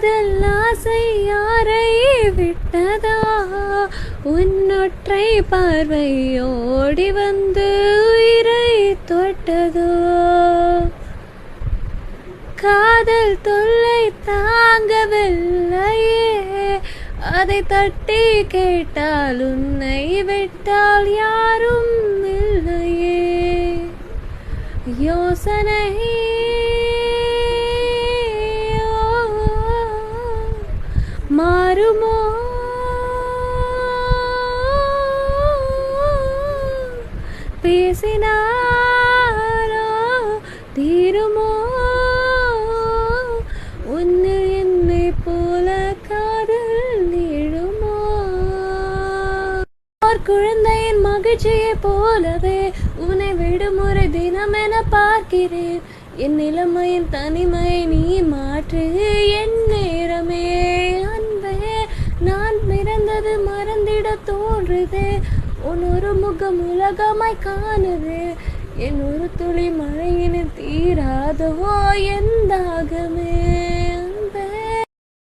காதல் ஆசை யாரை விட்டதா உன்னொற்றை பார்வை ஓடி வந்து உயிரை தொட்டதோ காதல் தொல்லை தாங்கவில்லையே அதை தட்டி கேட்டால் உன்னை விட்டால் யாரும் இல்லையே யோசனை மாறுமோ பேசினாரோ தீருமோ உன்னில் என்னை போல காதல் நீழுமோ குழந்தையின் மகிழ்ச்சியை போலவே உன்னை விடுமுறை தினம் என பார்க்கிறேன் என் நிலைமையின் தனிமையை நீ மாற்று என் நேரமே அன்பே நான் பிறந்தது மறந்திட தோன்றுதே உன் ஒரு முகம் உலகமாய் காணுது என் ஒரு துளி மழையின தீராதவோ என் தாகமே